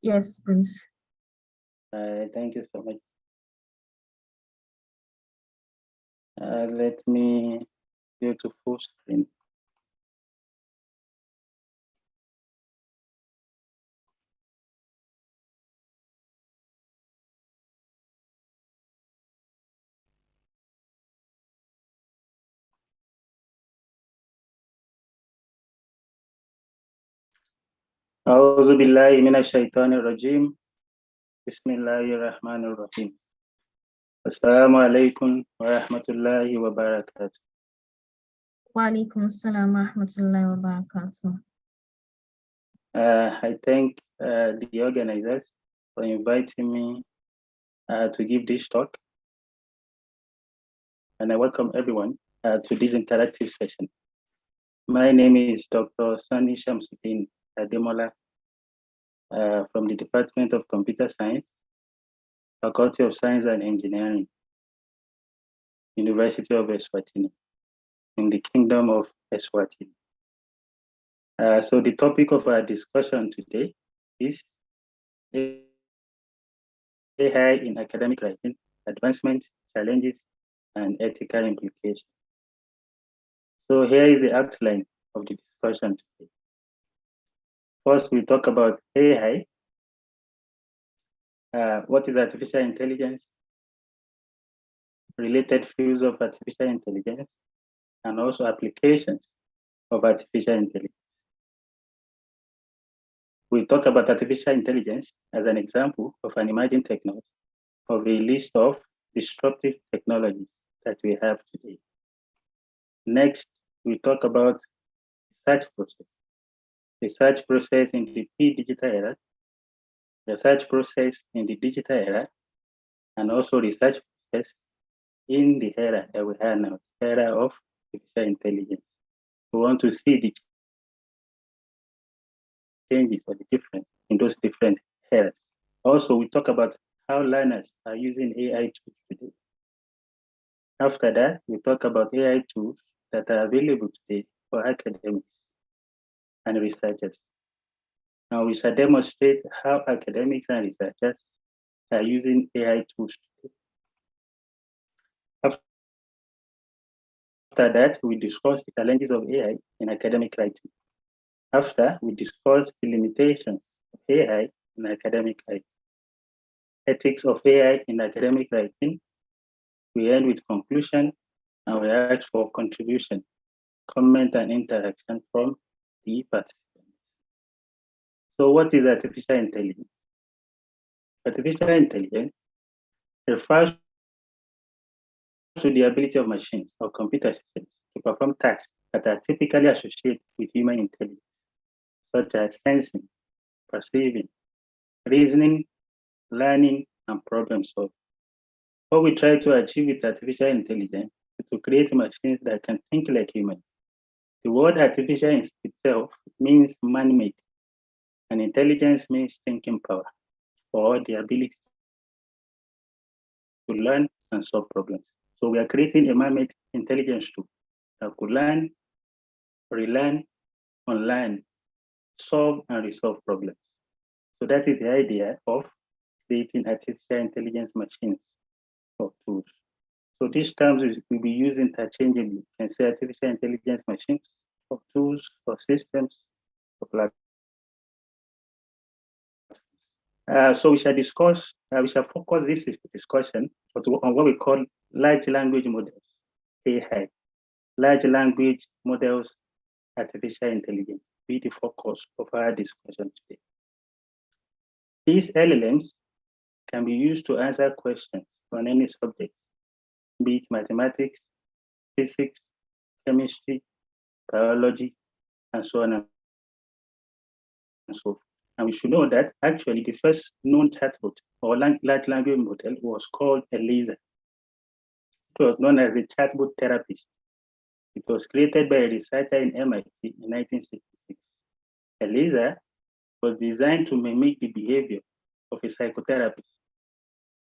Yes, please. Thank you so much. Let me go to full screen. أعوذ بالله من الشيطان الرجيم. بسم الله الرحمن الرحيم. السلام عليكم ورحمة الله وبركاته. Wa alaikum assalam wa rahmatullahi wa barakatuh. I thank the organizers for inviting me to give this talk. And I welcome everyone to this interactive session. My name is Dr. Sani Shamsuddin Ademola from the Department of Computer Science, Faculty of Science and Engineering, University of Eswatini, in the Kingdom of Eswatini. So the topic of our discussion today is AI in academic writing, advancement, challenges, and ethical implications. So here is the outline of the discussion today. First, we talk about AI. What is artificial intelligence? Related fields of artificial intelligence, and also applications of artificial intelligence. We talk about artificial intelligence as an example of an emerging technology of a list of disruptive technologies that we have today. Next, we talk about research process. Research process in the pre-digital era, research process in the digital era, and also research process in the era that we have now, the era of artificial intelligence. We want to see the changes or the difference in those different eras. Also, we talk about how learners are using AI tools today. After that, we talk about AI tools that are available today for academics and researchers. Now we shall demonstrate how academics and researchers are using AI tools today. After that, we discuss the challenges of AI in academic writing. After, we discuss the limitations of AI in academic writing. Ethics of AI in academic writing. We end with conclusion, and we ask for contribution, comment, and interaction from the participants. So what is artificial intelligence? Artificial intelligence refers to the ability of machines or computer systems to perform tasks that are typically associated with human intelligence, such as sensing, perceiving, reasoning, learning, and problem solving. What we try to achieve with artificial intelligence is to create machines that can think like humans. The word artificial itself means man-made, and intelligence means thinking power, or the ability to learn and solve problems. So we are creating a man-made intelligence tool that could learn, relearn, unlearn, solve and resolve problems. So that is the idea of creating artificial intelligence machines or tools. So these terms will be used interchangeably. You can say artificial intelligence machines or tools or systems or platforms. So we shall focus this discussion on what we call large language models, AI. Large language models, artificial intelligence, be the focus of our discussion today. These LLMs can be used to answer questions on any subject, be it mathematics, physics, chemistry, biology, and so on and so forth. And we should know that actually the first known chatbot or large language model was called ELIZA. It was known as a chatbot therapist. It was created by a researcher in MIT in 1966. ELIZA was designed to mimic the behavior of a psychotherapist,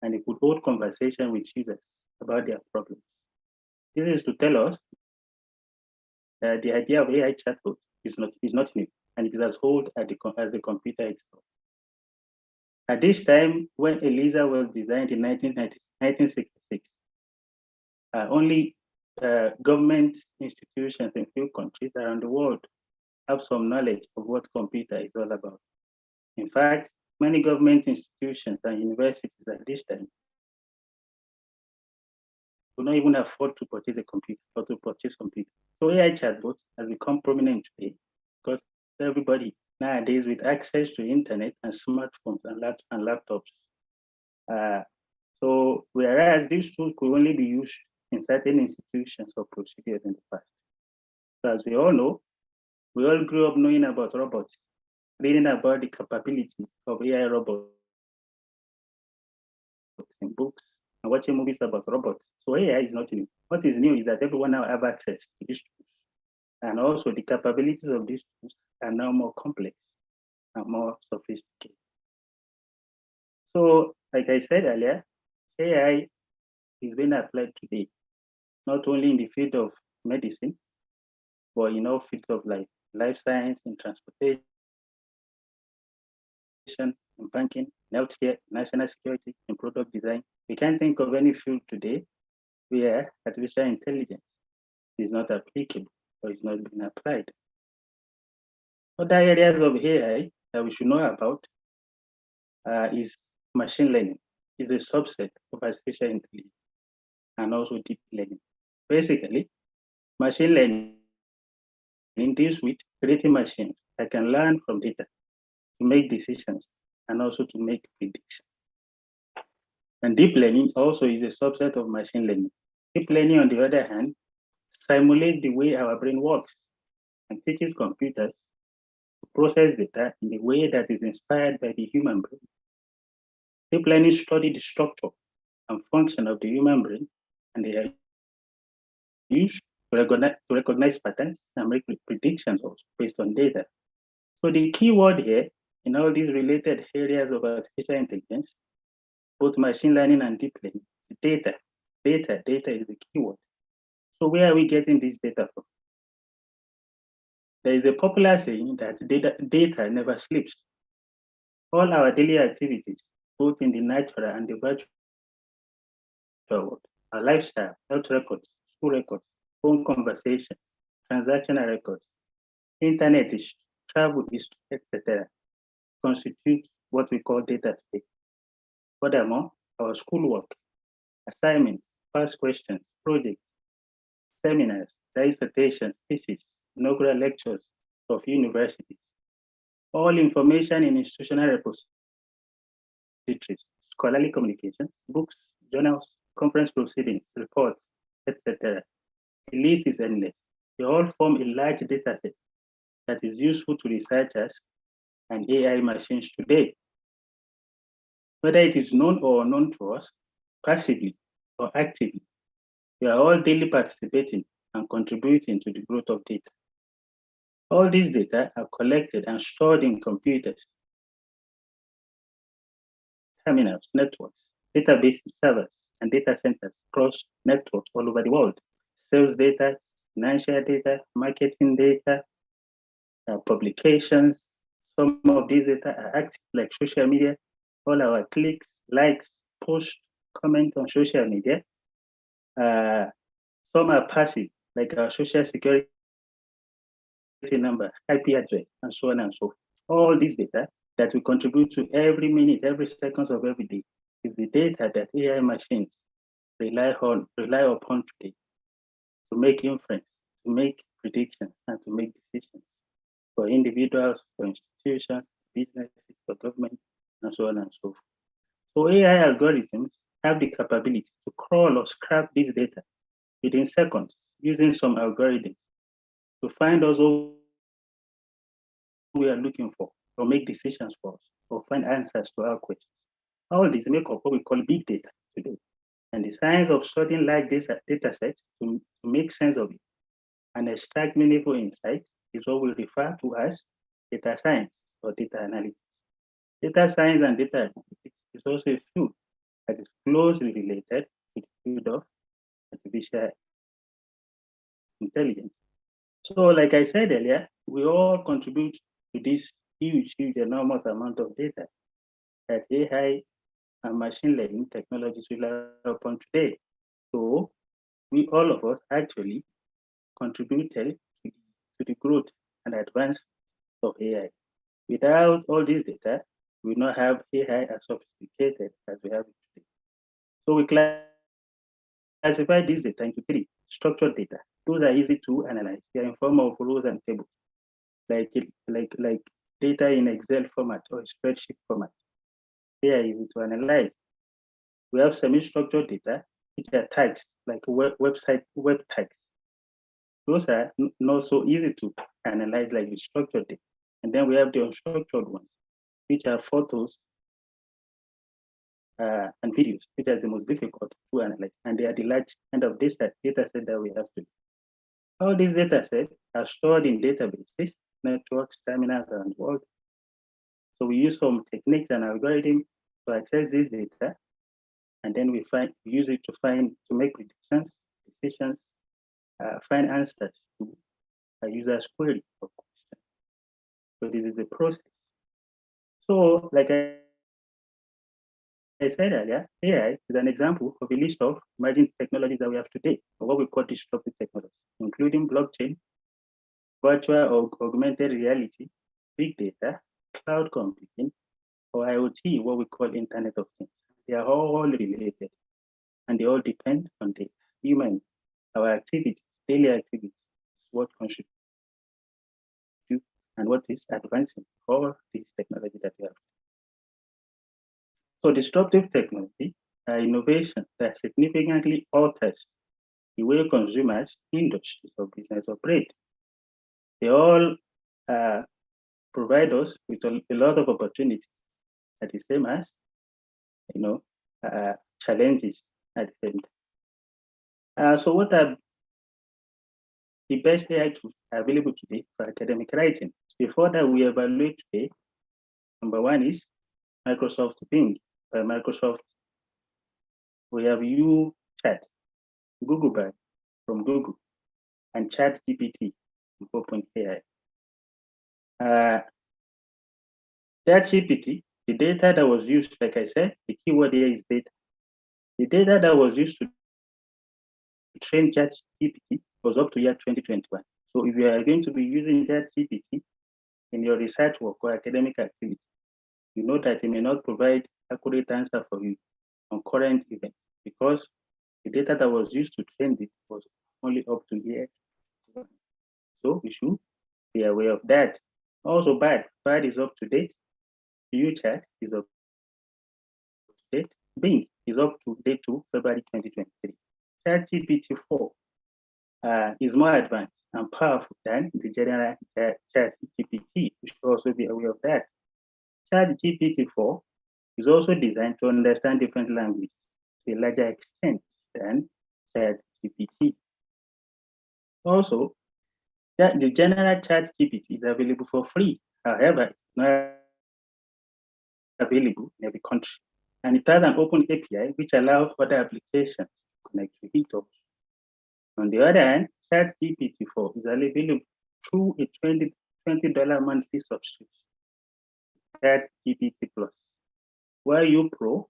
and it could hold conversation with users about their problems. This is to tell us that the idea of AI chatbot is not new, and it is as old as the computer itself. At this time, when ELISA was designed in 1966, only government institutions in few countries around the world have some knowledge of what computer is all about. In fact, many government institutions and universities at this time do not even afford to purchase a computer or to purchase computer. So AI chatbot has become prominent today because everybody nowadays with access to internet and smartphones and laptops. So whereas these tools could only be used in certain institutions or procedures in the past. So as we all know, we all grew up knowing about robots, reading about the capabilities of AI robots in books and watching movies about robots. So AI is not new. What is new is that everyone now have access to these tools. And also the capabilities of these tools are now more complex and more sophisticated. So like I said earlier, AI is being applied today, not only in the field of medicine, but in all fields of life science, in transportation, in banking, in healthcare, national security, in product design. We can't think of any field today where artificial intelligence is not applicable or is not being applied. Other areas of AI that we should know about is machine learning. Is a subset of artificial intelligence and also deep learning. Basically, machine learning deals with creating machines that can learn from data to make decisions and also to make predictions. And deep learning also is a subset of machine learning. Deep learning, on the other hand, simulates the way our brain works and teaches computers to process data in a way that is inspired by the human brain. Deep learning studies the structure and function of the human brain, and they are used to recognize patterns and make predictions also based on data. So the key word here in all these related areas of artificial intelligence, both machine learning and deep learning, data. Data is the key word. So where are we getting this data from? There is a popular saying that data never sleeps. All our daily activities, both in the natural and the virtual world, our lifestyle, health records, school records, phone conversations, transactional records, internet is travel history, etc., constitute what we call data today. Furthermore, our schoolwork, assignments, past questions, projects, seminars, dissertations, theses, inaugural lectures of universities, all information in institutional repositories, scholarly communications, books, journals, conference proceedings, reports, etc. The list is endless. They all form a large data set that is useful to researchers and AI machines today. Whether it is known or unknown to us, passively or actively, we are all daily participating and contributing to the growth of data. All these data are collected and stored in computers, terminals, networks, database servers, and data centers across networks all over the world. Sales data, financial data, marketing data, publications. Some of these data are active, like social media. All our clicks, likes, posts, comment on social media. Some are passive, like our social security number, IP address, and so on and so forth. All this data that we contribute to every minute, every seconds of every day is the data that AI machines rely upon today to make inference, to make predictions, and to make decisions for individuals, for institutions, businesses, for government, and so on and so forth. So AI algorithms have the capability to crawl or scrap this data within seconds using some algorithms to find us what we are looking for, or make decisions for us, or find answers to our questions. All this make up what we call big data today. And the science of studying large data sets to make sense of it and extract meaningful insights is what we refer to as data science or data analytics. Data science and data analytics is also a field that is closely related to the field of artificial intelligence. So like I said earlier, we all contribute to this huge, enormous amount of data. that AI and machine learning technologies rely upon today. So we, all of us, actually contributed to the growth and advance of AI. Without all this data, we would not have AI as sophisticated as we have it today. So we classify this data into three: structured data. Those are easy to analyze. They are in form of rows and tables, like data in Excel format or spreadsheet format. They are easy to analyze. We have semi-structured data, which are tags, like web tags. Those are not so easy to analyze like the structured data. And then we have the unstructured ones, which are photos and videos, which are the most difficult to analyze. And they are the large kind of data set that we have today. All these data sets are stored in databases, networks, terminals, and world. So we use some techniques and algorithms to access this data, and then we use it to make predictions, decisions, find answers to a user's query or question. So this is a process. So like I said earlier, AI is an example of a list of emerging technologies that we have today, or what we call disruptive technologies, including blockchain, virtual or augmented reality, big data, cloud computing, or IoT, what we call Internet of Things. They are all related, and they all depend on the human, our activities, daily activities, what contribute and what is advancing all this technology that we have. So disruptive technology are innovation that significantly alters the way consumers, industries, or business operate. They all provide us with a lot of opportunities at the same as, challenges at the same time. So what are the best AI tools available today for academic writing? Before that, we evaluate today. Number one is Microsoft Bing by Microsoft. We have UChat, Google Bard from Google, and ChatGPT from OpenAI. ChatGPT, the data that was used, like I said, the keyword here is data. The data that was used to train ChatGPT was up to year 2021. So if you are going to be using ChatGPT in your research work or academic activity, you know that it may not provide accurate answer for you on current events because the data that was used to train it was only up to year. So we should be aware of that. Also, Bard is up to date. UChat is up to date. Bing is up to date to February 2023. ChatGPT 4 is more advanced and powerful than the general ChatGPT. We should also be aware of that. ChatGPT 4 is also designed to understand different languages to a larger extent than ChatGPT. Also, the general ChatGPT is available for free. However, it's not available in every country. And it has an open API which allows other applications to connect to it also. On the other hand, ChatGPT 4 is available through a $20 monthly subscription. ChatGPT Plus, while UPro,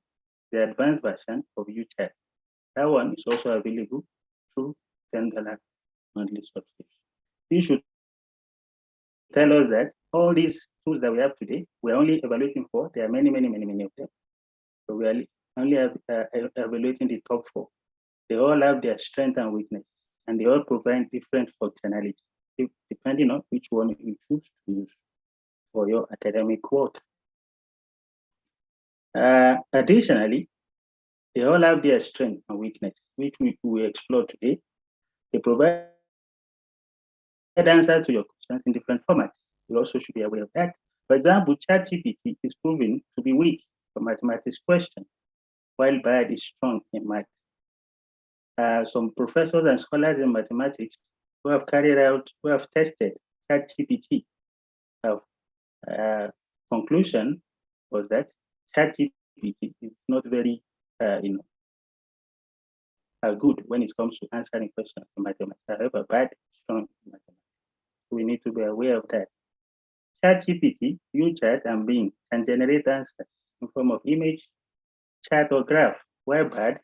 the advanced version of UChat, that one is also available through $10 monthly subscription. You should tell us that all these tools that we have today, we're only evaluating for. There are many of them. So we are only evaluating the top 4. They all have their strength and weakness, and they all provide different functionality, depending on which one you choose to use for your academic work. Additionally, they all have their strength and weakness, which we will explore today. They provide answer to your questions in different formats. You also should be aware of that. For example, ChatGPT is proven to be weak for mathematics questions, while Bard is strong in math. Some professors and scholars in mathematics who have tested ChatGPT conclusion was that ChatGPT is not very, good when it comes to answering questions in mathematics. However, Bard is strong in mathematics. We need to be aware of that. ChatGPT, UChat, and Bing can generate answers in form of image, chat, or graph, while Bard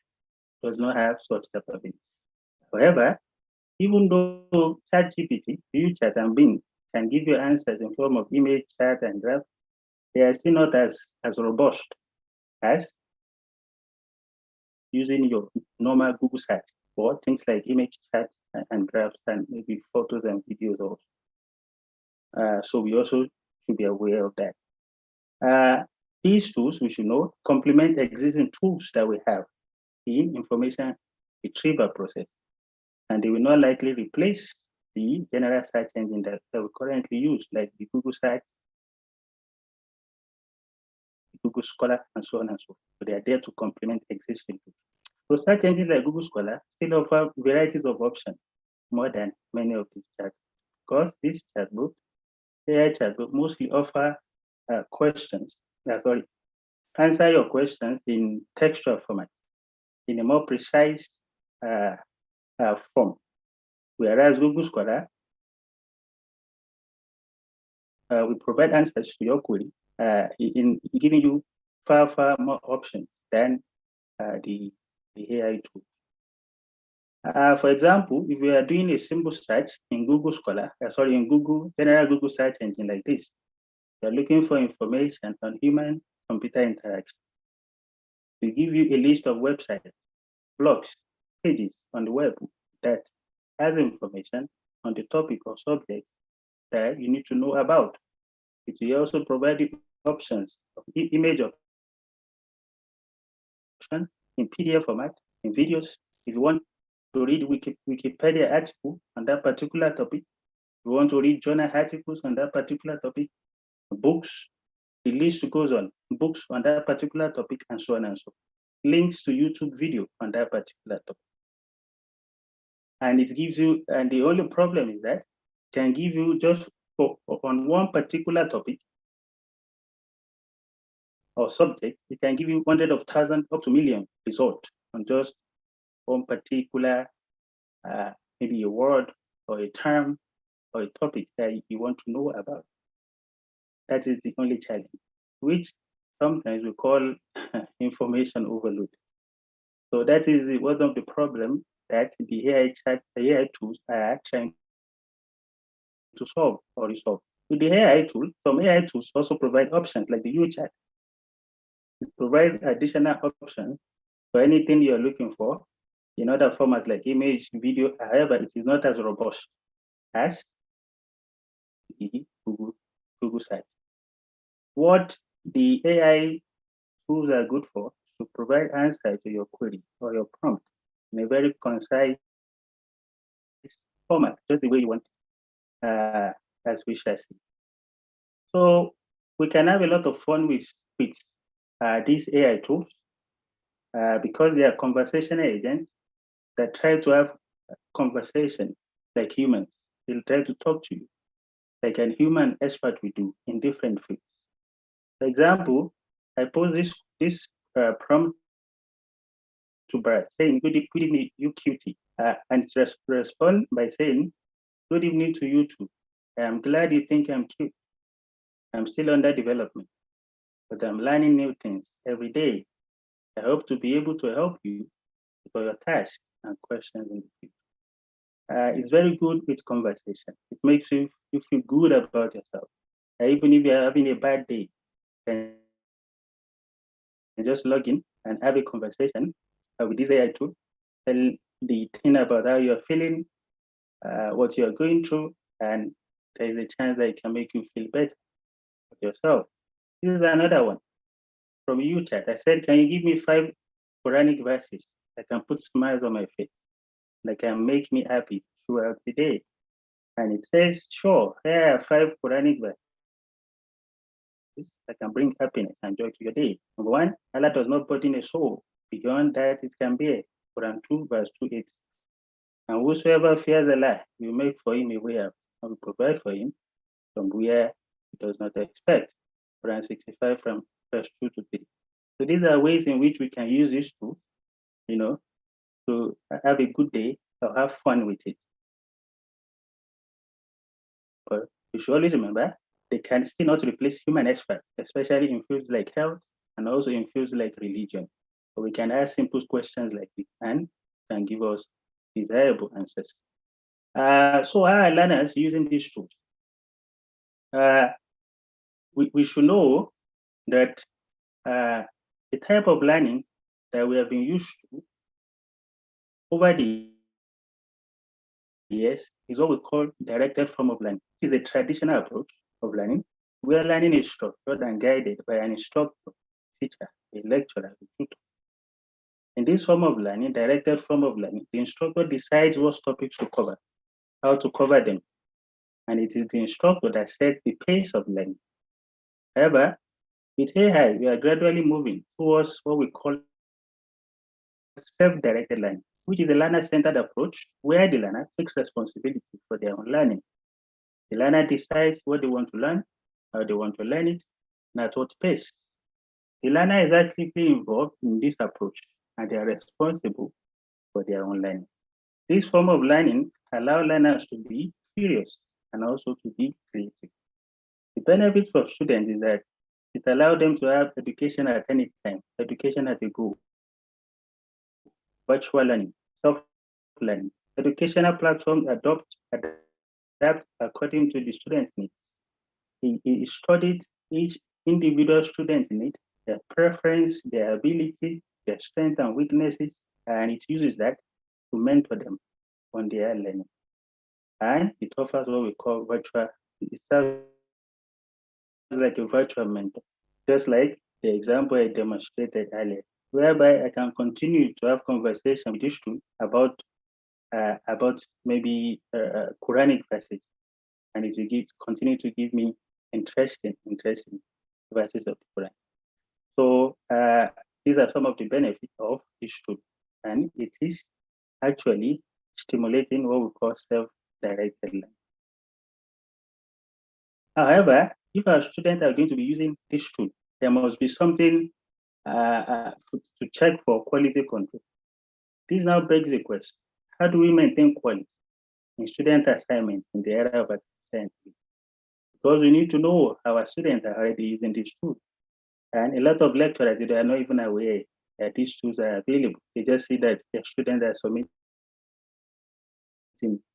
does not have such capability. However, even though ChatGPT, UChat, and Bing can give you answers in form of image, chat, and graph, they are still not as robust as using your normal Google search for things like image, chat, and graphs, and maybe photos and videos also. So we also should be aware of that. These tools, we should know, complement existing tools that we have in information retrieval process, and they will not likely replace the general search engine that we currently use, like the Google search, Google Scholar, and so on and so forth. So they are there to complement existing tools. So search engines like Google Scholar still offer varieties of options more than many of these chatbots, because these chatbots, AI chatbots, mostly offer answer your questions in textual format, in a more precise form, whereas Google Scholar will provide answers to your query in giving you far more options than the AI tool. For example, if we are doing a simple search in Google Scholar, in general Google search engine like this, you're looking for information on human-computer interaction. We give you a list of websites, blogs, pages on the web that has information on the topic or subject that you need to know about. It will also provide you options of image option in PDF format, in videos. If you want to read Wikipedia article on that particular topic, if you want to read journal articles on that particular topic, books, the list goes on, books on that particular topic, and so on and so forth. Links to YouTube video on that particular topic. And it gives you, and the only problem is that it can give you just on one particular topic or subject, it can give you hundreds of thousands up to million results on just one particular, maybe a word or a term or a topic that you want to know about. That is the only challenge, which sometimes we call information overload. So that is one of the problems that the AI tools are trying to solve or resolve. With the AI tool, some AI tools also provide options like the UChat. It provides additional options for anything you're looking for in other formats like image, video. However, it is not as robust as the Google search. What the AI tools are good for is to provide answer to your query or your prompt in a very concise format, just the way you want, as we shall see. So we can have a lot of fun with these AI tools because they are conversational agents that try to have conversation like humans. They'll try to talk to you like an human expert would do in different fields. For example, I pose this prompt to Brad saying, good evening, you cutie. And it's respond by saying, good evening to you too. I'm glad you think I'm cute. I'm still under development, but I'm learning new things every day. I hope to be able to help you for your tasks and questions in the future. It's very good with conversation. It makes you feel good about yourself. Even if you're having a bad day, you can just log in and have a conversation with this AI tool. Tell the thing about how you're feeling, what you're going through, and there's a chance that it can make you feel better with yourself. This is another one from UChat. I said, can you give me 5 Quranic verses that can put smiles on my face, that can make me happy throughout the day? And it says, sure, here are 5 Quranic verses that can bring happiness and joy to your day. Number 1, Allah does not burden a soul beyond that it can bear. Quran 2, verse 2:8. And whosoever fears Allah, will make for him a way out and will provide for him from where he does not expect. Quran 65 from verse 2 to 3. So these are ways in which we can use this tool, to have a good day or have fun with it. But you should always remember, they can still not replace human experts, especially in fields like health and also in fields like religion. So we can ask simple questions like this and can give us desirable answers. So how are learners using these tools? We should know that the type of learning that we have been used to over the years is what we call directed form of learning. It is a traditional approach of learning where learning is structured and guided by an instructor, teacher, a lecturer, a tutor. In this form of learning, directed form of learning, the instructor decides what topics to cover, how to cover them, and it is the instructor that sets the pace of learning. However, with AI, we are gradually moving towards what we call self-directed learning, which is a learner-centered approach where the learner takes responsibility for their own learning. The learner decides what they want to learn, how they want to learn it, and at what pace. The learner is actively involved in this approach, and they are responsible for their own learning. This form of learning allows learners to be curious and also to be creative. The benefit for students is that it allows them to have education at any time, education at a go, virtual learning, self-learning. Educational platforms adapt according to the student's needs. He studied each individual student's need, their preference, their ability, their strengths and weaknesses, and it uses that to mentor them on their learning. And it offers what we call virtual, it serves like a virtual mentor, just like the example I demonstrated earlier, whereby I can continue to have conversation with this student about maybe Quranic verses, and it will continue to give me interesting verses of the Quran. So these are some of the benefits of this tool, and it is actually stimulating what we call self-directed learning. However, if our students are going to be using this tool, there must be something to check for quality control. This now begs the question: how do we maintain quality in student assignments in the area of artificial intelligence? Because we need to know our students are already using this tool. And a lot of lecturers, they are not even aware that these tools are available. They just see that their students are submitting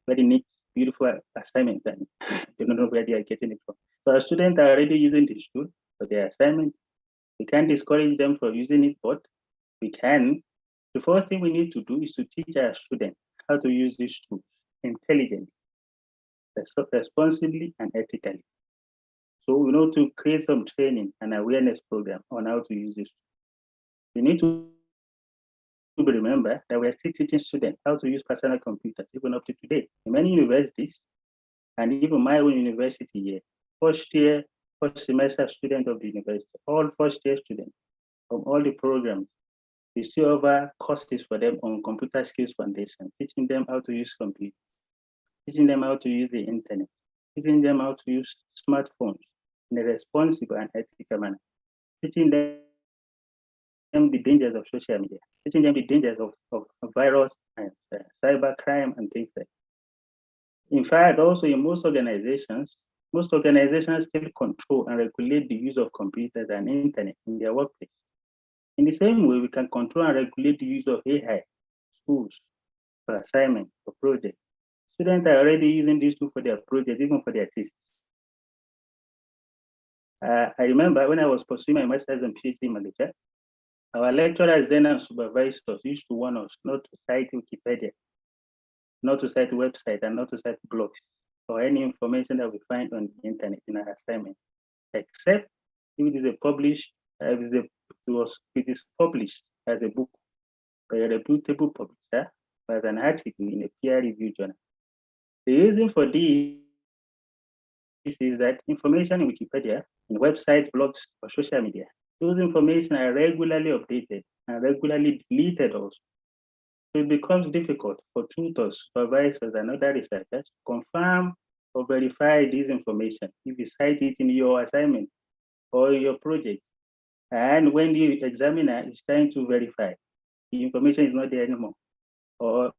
very neat, beautiful assignments, and they don't know where they are getting it from. So our students are already using this tool for their assignment. We can't discourage them from using it, but we can. The first thing we need to do is to teach our students how to use these tools intelligently, responsibly, and ethically. So we know to create some training and awareness program on how to use this. We need to remember that we're still teaching students how to use personal computers, even up to today. In many universities, and even my own university here, first semester student of the university, all first year students from all the programs, we still offer courses for them on computer skills foundation, teaching them how to use computers, teaching them how to use the internet, teaching them how to use smartphones in a responsible and ethical manner, teaching them the dangers of social media, teaching them the dangers of virus and cyber crime and things like that. In fact, also in most organizations still control and regulate the use of computers and internet in their workplace. In the same way, we can control and regulate the use of AI, schools, for assignments, for projects. Students are already using these tools for their projects, even for their thesis. I remember when I was pursuing my master's and PhD in Malaysia, our lecturers then and supervisors used to warn us not to cite Wikipedia, not to cite website, and not to cite blogs or any information that we find on the internet in our assignment, except if it is it is published as a book by a reputable publisher or as an article in a peer-reviewed journal. The reason for this is that information in Wikipedia, in websites, blogs, or social media, those information are regularly updated and regularly deleted also. So it becomes difficult for tutors, supervisors, and other researchers to confirm or verify this information if you cite it in your assignment or your project. And when the examiner is trying to verify, the information is not there anymore, or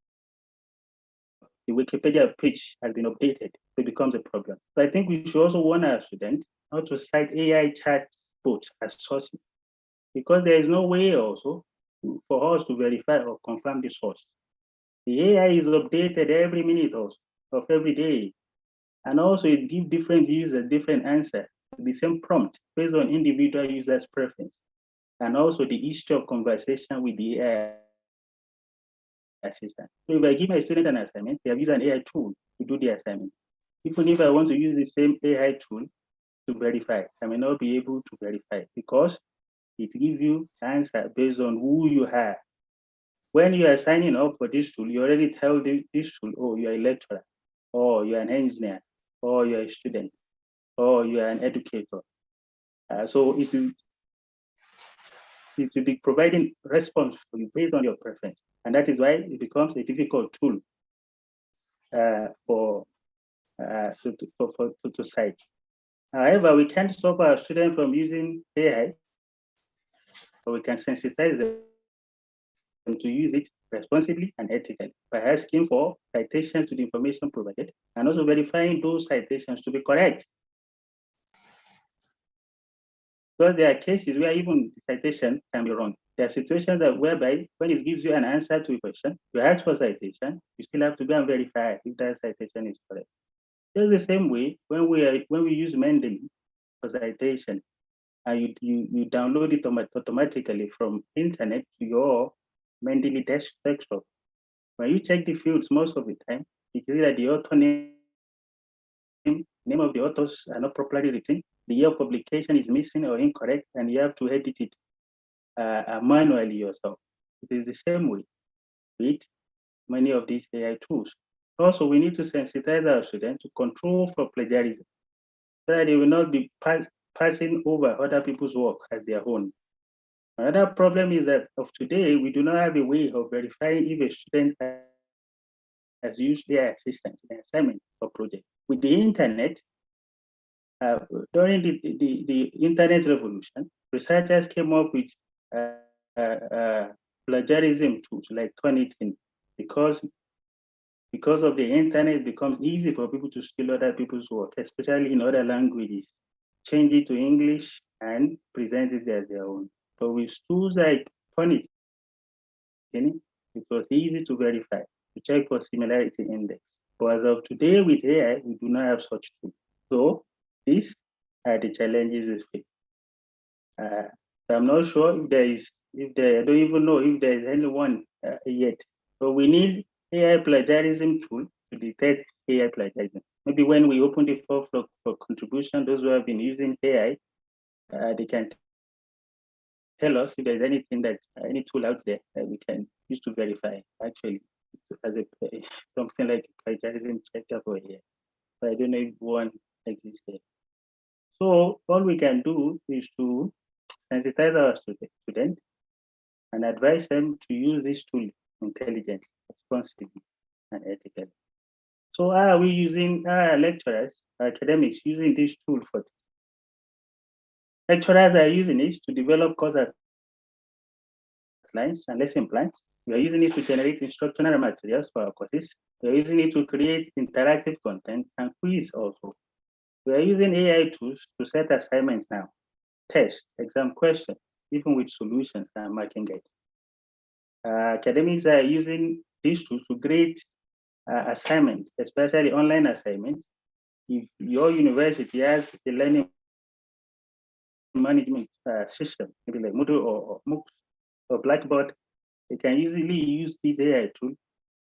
the Wikipedia page has been updated it becomes a problem. So I think we should also warn our students not to cite AI chatbots as sources, because there is no way also for us to verify or confirm the source. The AI is updated every minute also, of every day. And also it gives different users different answer to the same prompt based on individual users' preference. And also the history of conversation with the AI assistant. So if I give my student an assignment, they have used an AI tool to do the assignment. Even if I want to use the same AI tool to verify, I may not be able to verify because it gives you answer based on who you are. When you are signing up for this tool, you already tell this tool, oh, you're a lecturer, or you're an engineer, or you're a student, or you're an educator. So it will be providing response for you based on your preference. And that is why it becomes a difficult tool to cite. However, we can't stop our students from using AI, but we can sensitize them to use it responsibly and ethically by asking for citations to the information provided and also verifying those citations to be correct. Because there are cases where even the citation can be wrong. There are situations that whereby when it gives you an answer to a question, you ask for citation, you still have to go and verify if that citation is correct. Just the same way when we use Mendeley for citation, and you download it automatically from internet to your Mendeley desktop. When you check the fields most of the time, it is that the author name of the authors are not properly written, the year of publication is missing or incorrect, and you have to edit it manually yourself. It is the same way with many of these AI tools. Also, we need to sensitize our students to control for plagiarism, so that they will not be passing over other people's work as their own. Another problem is that of today, we do not have a way of verifying if a student has used their assistant in assignment or project. With the internet, during the internet revolution, researchers came up with plagiarism tools like Turnitin, because of the internet, it becomes easy for people to steal other people's work, especially in other languages, change it to English and present it as their own. So with tools like Turnitin, it was easy to verify, to check for similarity index. But as of today with AI, we do not have such tools. So these are the challenges we face. So I'm not sure I don't even know if there is anyone yet. So we need AI plagiarism tool to detect AI plagiarism. Maybe when we open the floor for contribution, those who have been using AI, they can tell us if there's anything any tool out there that we can use to verify actually as something like plagiarism checker for here. But I don't know if one exists there. So all we can do is to sensitize our students and advise them to use this tool intelligently, responsibly, and ethically. So are we using lecturers, academics using this tool for? Lecturers are using it to develop course outlines and lesson plans. We are using it to generate instructional materials for our courses. We are using it to create interactive content and quiz also. We are using AI tools to set assignments now, tests, exam questions, even with solutions and marking guides. Academics are using these tools to grade assignments, especially online assignments. If your university has a learning management system, maybe like Moodle or MOOCs or Blackboard, they can easily use this AI tool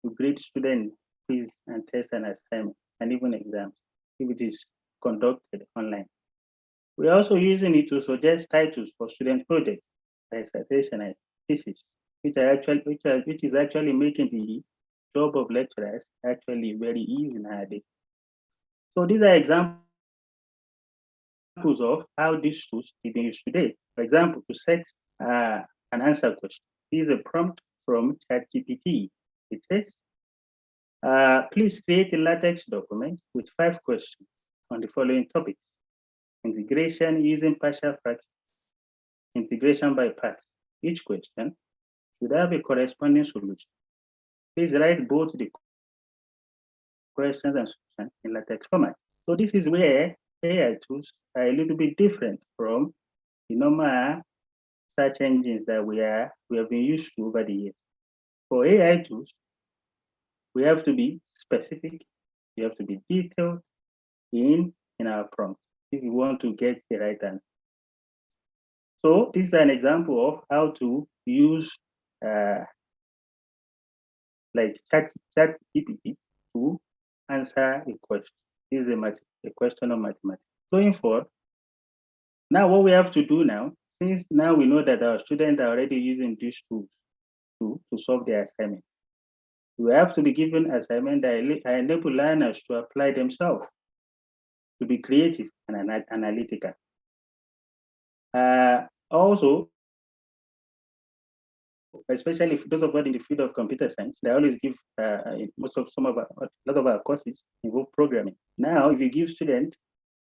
to grade student quiz and test and assignment and even exams if it is conducted online. We're also using it to suggest titles for student projects, dissertation and thesis, which is actually making the job of lecturers actually very easy nowadays. So these are examples of how these tools are being used today. For example, to set an answer question. This is a prompt from ChatGPT. It says, please create a LaTeX document with 5 questions on the following topics: integration using partial fractions, integration by parts. Each question should have a corresponding solution. Please write both the questions and solutions in LaTeX format. So this is where AI tools are a little bit different from the normal search engines that we have been used to over the years. For AI tools, we have to be specific, we have to be detailed in our prompt if we want to get the right answer. So this is an example of how to use like ChatGPT to answer a question. This is a question of mathematics. Going forward, now what we have to do now, since now we know that our students are already using these tools to solve their assignment, we have to be given assignment that enable learners to apply themselves, to be creative and analytical. Also, especially for those of us in the field of computer science, they always give a lot of our courses involve programming. Now, if you give students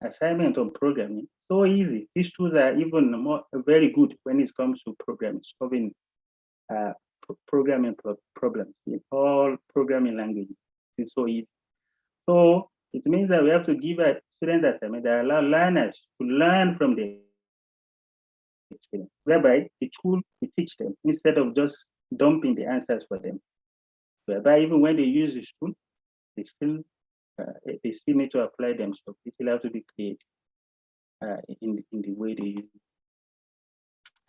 assignment on programming, so easy. These tools are even more very good when it comes to programming, solving programming problems in all programming languages. It's so easy. So it means that we have to give a student assignment that allow learners to learn from the experience, whereby the tool will teach them instead of just dumping the answers for them. Whereby even when they use this tool, they still need to apply themselves. They still have to be creative in the way they use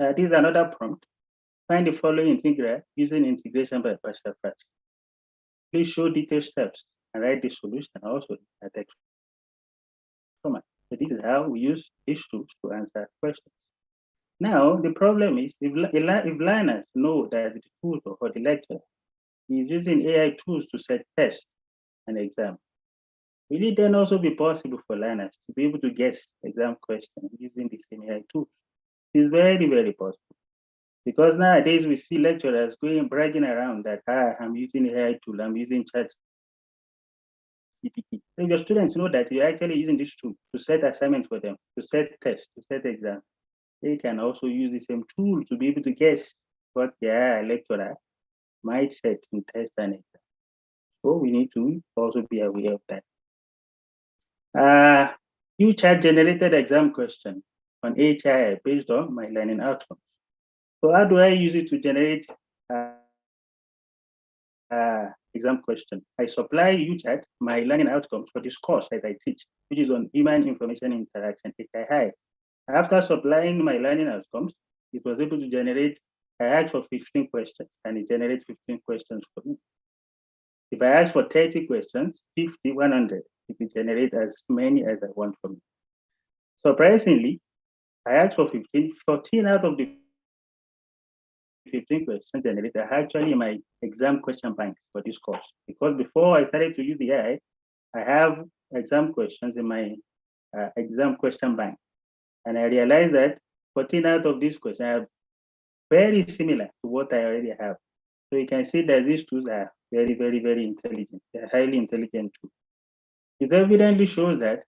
it. This is another prompt. Find the following integral using integration by partial fraction. Please show detailed steps and write the solution also in text format. So this is how we use these tools to answer questions. Now, the problem is if learners know that the tutor or the lecturer is using AI tools to set tests and exams, will it then also be possible for learners to be able to guess exam questions using the same AI tools? It's very, very possible. Because nowadays we see lecturers bragging around that, I'm using AI tool, I'm using ChatGPT. So your students know that you're actually using this tool to set assignments for them, to set tests, to set exams. They can also use the same tool to be able to guess what their lecturer might set in test and exam. So we need to also be aware of that. UChat generated exam question on HI based on my learning outcomes. So how do I use it to generate exam question? I supply UChat my learning outcomes for this course that I teach, which is on human information interaction, HI. After supplying my learning outcomes, it was able to generate, I asked for 15 questions and it generates 15 questions for me. If I ask for 30 questions, 50, 100, it will generate as many as I want for me. Surprisingly, I asked for 15, 14 out of the 15 questions generated are actually in my exam question bank for this course. Because before I started to use the AI, I have exam questions in my exam question bank. And I realized that 14 out of these questions are very similar to what I already have. So you can see that these tools are very, very, very intelligent. They're highly intelligent tools. It evidently shows that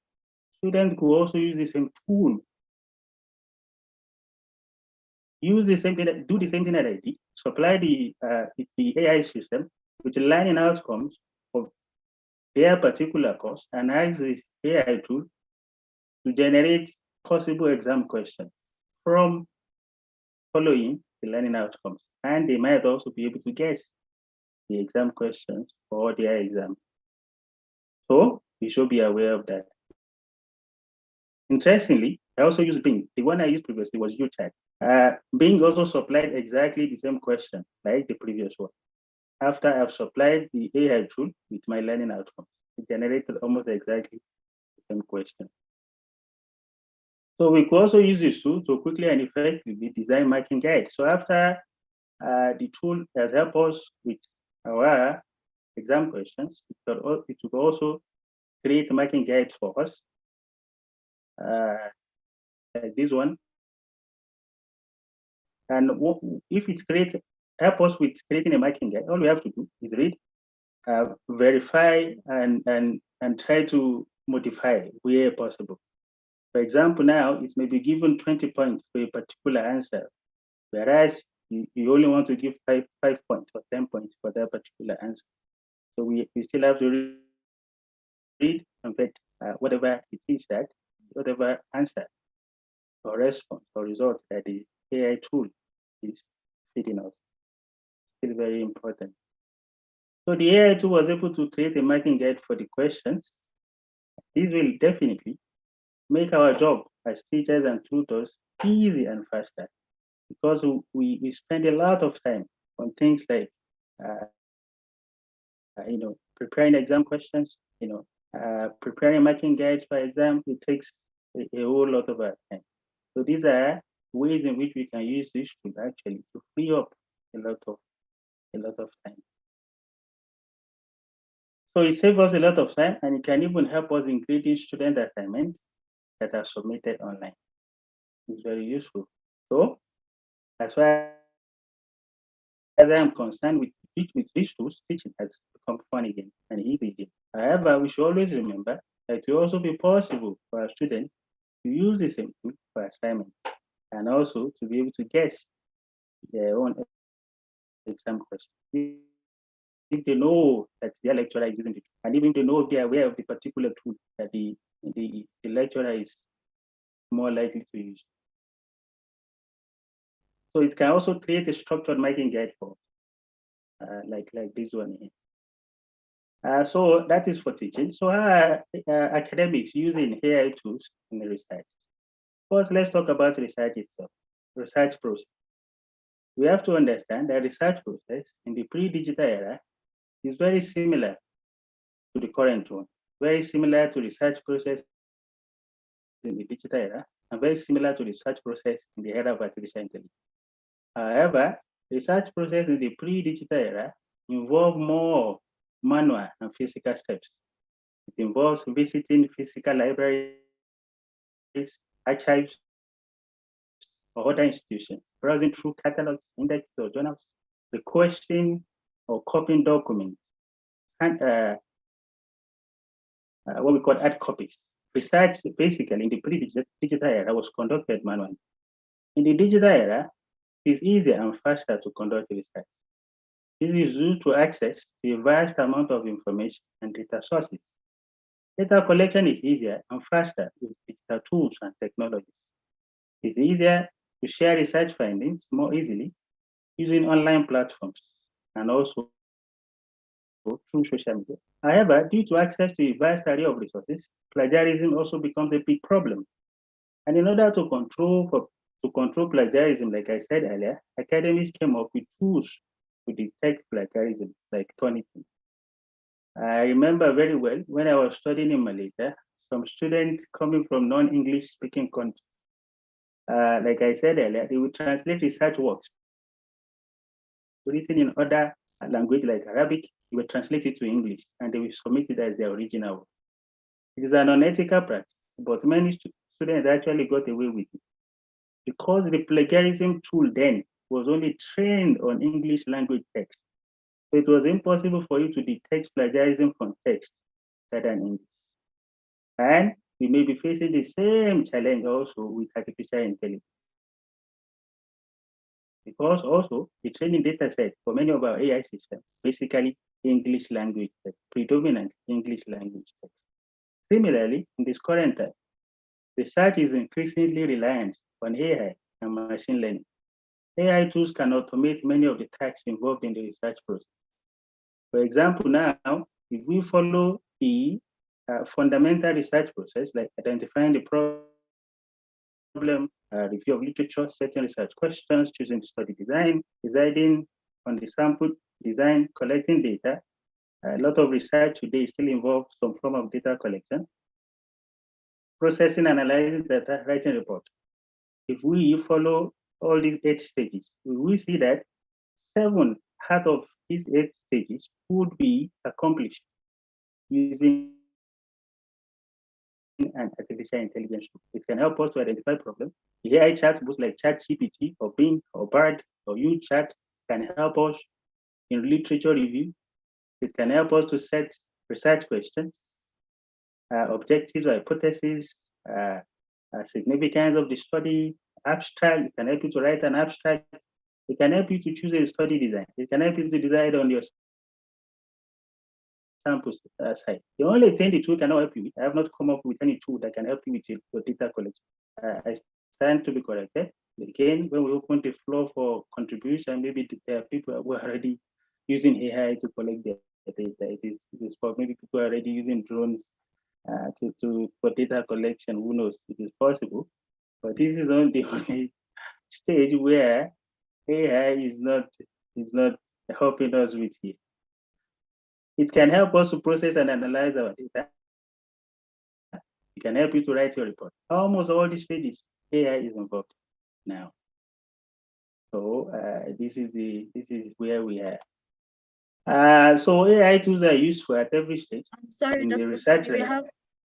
students could also use the same tool, use the same thing, do the same thing that I did, supply the AI system with learning outcomes of their particular course, and ask this AI tool to generate possible exam questions from following the learning outcomes. And they might also be able to guess the exam questions for their exam. So we should be aware of that. Interestingly, I also use Bing. The one I used previously was UChat. Bing also supplied exactly the same question like the previous one. After I've supplied the AI tool with my learning outcomes, it generated almost exactly the same question. So we could also use this tool to quickly and effectively design marking guides. So after the tool has helped us with our exam questions, it will also create marking guides for us. Like this one. And if it's help us with creating a marking guide, all we have to do is read, verify, and try to modify where possible. For example, now it may be given 20 points for a particular answer, whereas you only want to give 5 points or 10 points for that particular answer. So we still have to read and vet whatever it is that, whatever answer or response or result that the AI tool is feeding us. Still very important. So the AI tool was able to create a marking guide for the questions. This will definitely make our job as teachers and tutors easy and faster, because we spend a lot of time on things like preparing exam questions, preparing marking guides for exam. It takes a whole lot of our time. So these are ways in which we can use this tool actually to free up a lot of time. So it saves us a lot of time, and it can even help us in creating student assignments that are submitted online. It's very useful. So as far as I am concerned, with these tools, teaching has become fun again and easy again. However, we should always remember that it will also be possible for our students to use the same tool for assignment, and also to be able to guess their own exam question. If they know that their lecturer is using it, and even if they know, if they are aware of the particular tool that the lecturer is more likely to use. So it can also create a structured marking guide for like this one here. So that is for teaching. So how are academics using AI tools in the research? First, let's talk about research itself, research process. We have to understand that research process in the pre-digital era is very similar to the current one, very similar to research process in the digital era, and very similar to research process in the era of artificial intelligence. However, research process in the pre-digital era involve more manual and physical steps. It involves visiting physical libraries, archives, or other institutions, browsing through catalogs, indexes, or journals, requesting or copying documents, and what we call hard copies. Research basically in the pre-digital era was conducted manually. In the digital era, it is easier and faster to conduct research. This is due to access to a vast amount of information and data sources. Data collection is easier and faster with digital tools and technologies. It's easier to share research findings more easily using online platforms and also through social media. However, due to access to a vast array of resources, plagiarism also becomes a big problem. And in order to control plagiarism, like I said earlier, academics came up with tools to detect plagiarism, like Turnitin. I remember very well when I was studying in Malaysia, some students coming from non-English speaking countries, like I said earlier, they would translate research works written in other language like Arabic, they will translate it to English, and they will submit it as their original work. It is an unethical practice, but many students actually got away with it because the plagiarism tool then was only trained on English language text. So it was impossible for you to detect plagiarism from text rather than English. And we may be facing the same challenge also with artificial intelligence. Because also the training data set for many of our AI systems, basically English language text, predominant English language text. Similarly, in this current time, research is increasingly reliant on AI and machine learning. AI tools can automate many of the tasks involved in the research process. For example, now, if we follow the fundamental research process, like identifying the problem, review of literature, setting research questions, choosing study design, deciding on the sample design, collecting data, a lot of research today still involves some form of data collection, processing, analyzing data, writing report. If we follow all these 8 stages, we will see that 7 out of these 8 stages would be accomplished using an artificial intelligence tool. It can help us to identify problems. The AI chatbots like ChatGPT or Bing or Bard or UChat can help us in literature review. It can help us to set research questions, objectives, hypotheses, significance of the study, abstract. It can help you to write an abstract. It can help you to choose a study design. It can help you to decide on your samples side. The only thing the tool cannot help you with, I have not come up with any tool that can help you with your data collection. I stand to be corrected. Again, when we open the floor for contribution, maybe there are people who are already using AI to collect their data. It is for maybe people are already using drones for data collection. Who knows? It is possible, but this is only the only stage where AI is not helping us with here. It can help us to process and analyze our data. It can help you to write your report. Almost all these stages, AI is involved now. So this is where we are. So AI tools are useful at every stage. I'm sorry, in the Dr. research. We have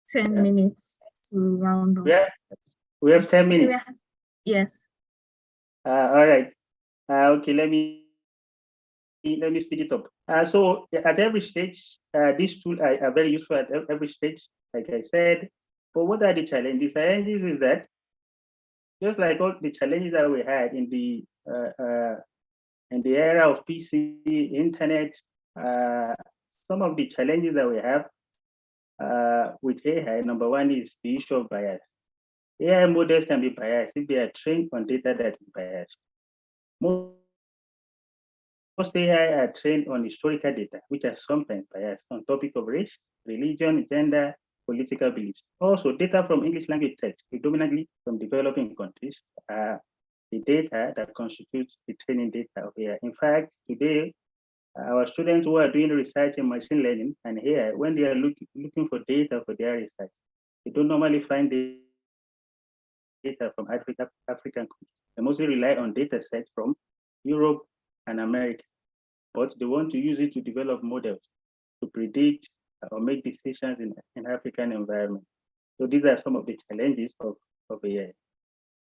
10 minutes to round up. Yeah, we have 10 minutes. Yes. All right. Okay, let me speed it up. So at every stage, these tools are very useful at every stage, like I said. But what are the challenges? The challenges is that just like all the challenges that we had in the era of PC, internet, some of the challenges that we have with AI, number one is the issue of bias. AI models can be biased if they are trained on data that is biased. Most AI are trained on historical data, which are sometimes biased on topic of race, religion, gender, political beliefs. Also, data from English language text, predominantly from developing countries, are the data that constitutes the training data of AI. In fact, today, our students who are doing research in machine learning and AI, when they are looking for data for their research, they don't normally find data from African countries. They mostly rely on data sets from Europe and America, but they want to use it to develop models to predict or make decisions in African environment. So these are some of the challenges of AI,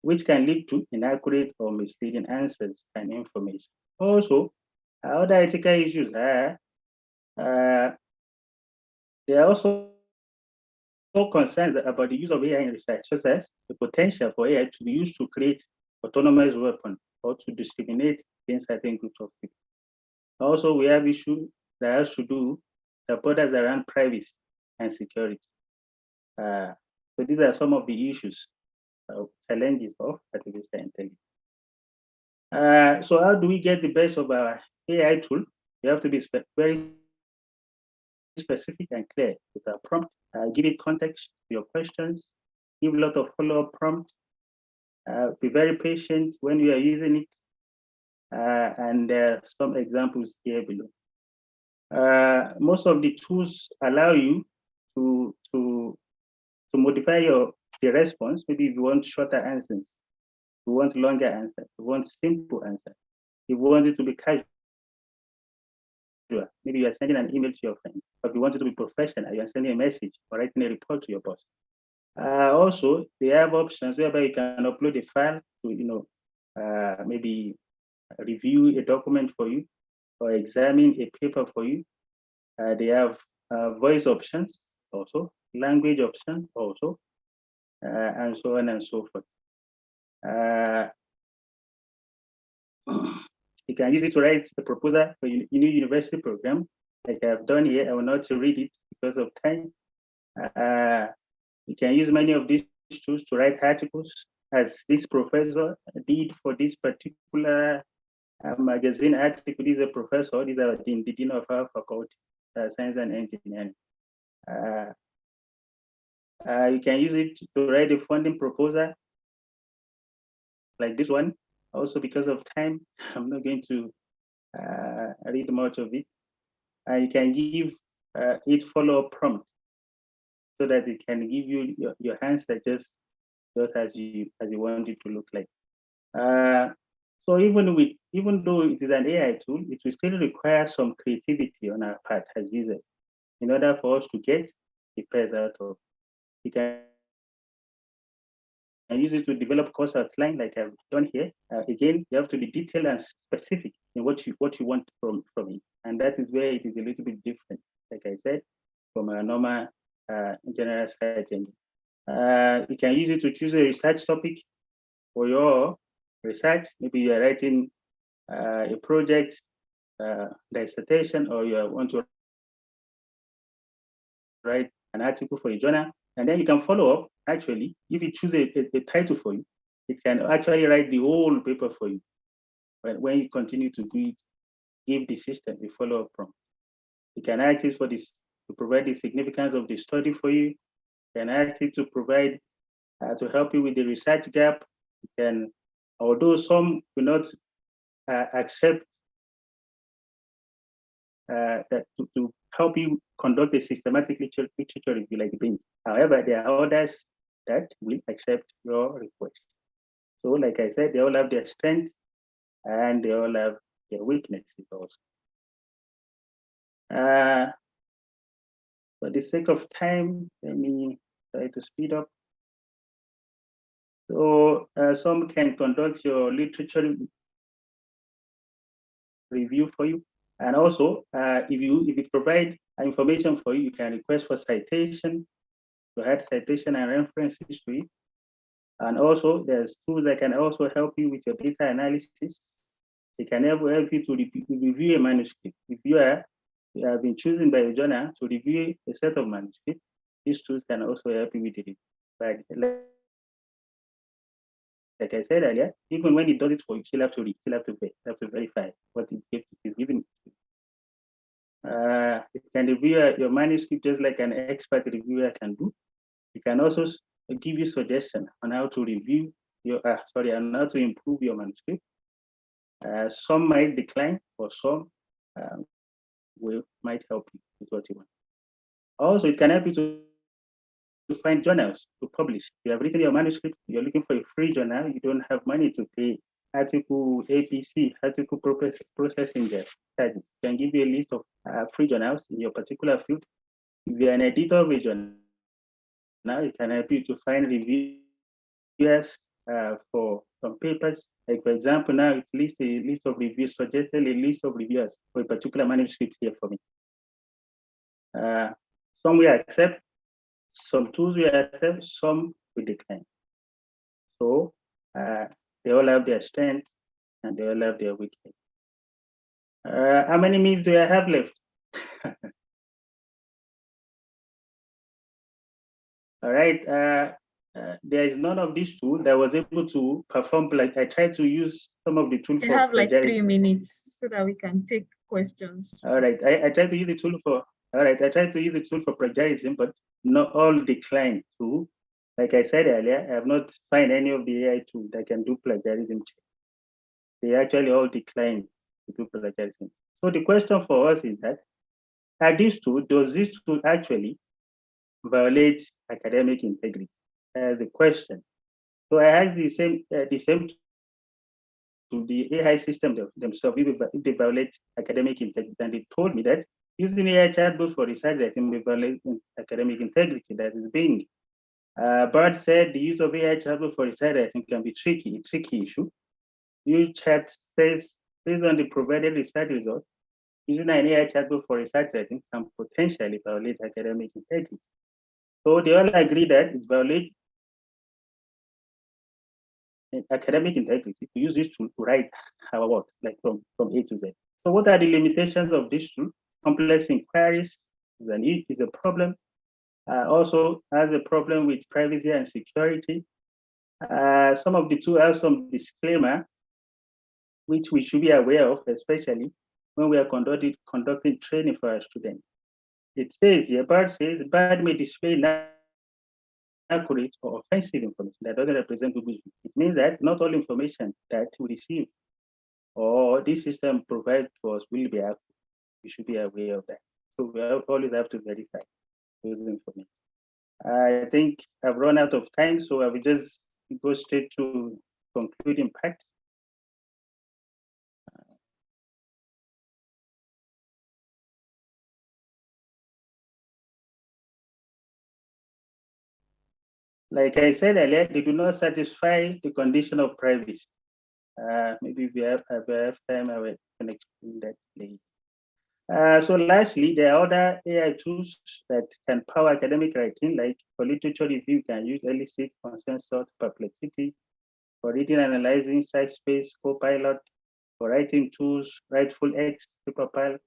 which can lead to inaccurate or misleading answers and information. Also, other ethical issues are there are also concerns about the use of AI in research, such as the potential for AI to be used to create autonomous weapons or to discriminate against certain groups of people. Also, we have issues that has to do the borders around privacy and security. So these are some of the issues, challenges of artificial intelligence. So how do we get the best of our AI tool? We have to be very specific and clear with our prompt. Give it context to your questions. Give a lot of follow-up prompt. Be very patient when you are using it. And there are some examples here below. Most of the tools allow you to modify the response. Maybe if you want shorter answers, you want longer answers, you want simple answers, you want it to be casual. Maybe you are sending an email to your friend, or if you want it to be professional, you are sending a message or writing a report to your boss. Also, they have options whereby you can upload a file to, maybe review a document for you or examine a paper for you. They have voice options also, language options also, and so on and so forth. You can use it to write the proposal for your new university program, like I've done here. I will not read it because of time. You can use many of these tools to write articles, as this professor did for this particular magazine article. This is a professor, these are the dean of our faculty, science and engineering. You can use it to write a funding proposal, like this one. Also, because of time, I'm not going to read much of it. You can give it follow-up prompt so that it can give you your answer just as you want it to look like. So even though it is an AI tool, it will still require some creativity on our part as users in order for us to get the best out of. You can use it to develop course outline like I've done here. Again, you have to be detailed and specific in what you want from it, and that is where it is a little bit different, like I said, from a normal general search engine. You can use it to choose a research topic for your research. Maybe you are writing a project, dissertation, or you want to write an article for a journal, and then you can follow up. Actually, if you choose a title for you, it can actually write the whole paper for you. But when you continue to do it, give the system a follow-up prompt. You can ask it for this to provide the significance of the study for you. You can ask it to provide to help you with the research gap. You can, although some will not accept that to help you conduct a systematic literature review like Bing. However, there are others that will accept your request. So like I said, they all have their strengths and they all have their weaknesses also. For the sake of time, let me try to speed up. So some can conduct your literature review for you. And also, if it provide information for you, you can request for citation, to add citation and references to it. And also, there's tools that can also help you with your data analysis. They can help you to review a manuscript. If you have been chosen by a journal to review a set of manuscripts, these tools can also help you with it. But like I said earlier, even when it does it for you, you still have to read, still have to verify what it's given. It can review your manuscript just like an expert reviewer can do. It can also give you suggestions on how to review your, on how to improve your manuscript. Some might decline, or some might help you with what you want. Also, it can help you to find journals to publish. You have written your manuscript, you're looking for a free journal, you don't have money to pay article APC, article processing charges. Can give you a list of free journals in your particular field. If you're an editor of a journal, it can help you to find reviewers for some papers. Like for example, now it lists a list of reviews, suggested a list of reviewers for a particular manuscript here for me. Some will accept, some tools will accept, some will decline. So they all have their strengths and they all have their weaknesses. How many minutes do I have left? All right. There is none of these tools that was able to perform. Like I tried to use some of the tools. You have like 3 minutes so that we can take questions. All right. I tried to use the tool for. All right. I tried to use the tool for plagiarism, but not all declined to. Like I said earlier, I have not found any of the AI tools that can do plagiarism check. They actually all declined to do plagiarism. So the question for us is that, does this tool actually violate academic integrity? As a question. So I asked the same to the AI system themselves if they violate academic integrity, and they told me that using AI chatbot for research writing will violate academic integrity. That is being. Bart said the use of AI chatbot for research writing can be a tricky issue. Use chat says based on the provided research results, using an AI chatbot for research writing can potentially violate academic integrity. So they all agree that it violates academic integrity to use this tool to write our work, like from A to Z. So what are the limitations of this tool? Complex inquiries is a problem. Also has a problem with privacy and security. Some of the tools have some disclaimer, which we should be aware of, especially when we are conducting training for our students. It says here, BARD says, BARD may display inaccurate or offensive information that doesn't represent Google. It means that not all information that we receive or this system provides to us will be accurate. We should be aware of that. So we always have to verify those information. I think I've run out of time, so I will just go straight to concluding part. Like I said earlier, they do not satisfy the condition of privacy. Maybe if I have time, I will explain that later. So lastly, there are other AI tools that can power academic writing, like for literature review, you can use Elicit, Consensus, Perplexity. For reading and analyzing, SciSpace, Copilot. For writing tools, WriteFulX, Superpile.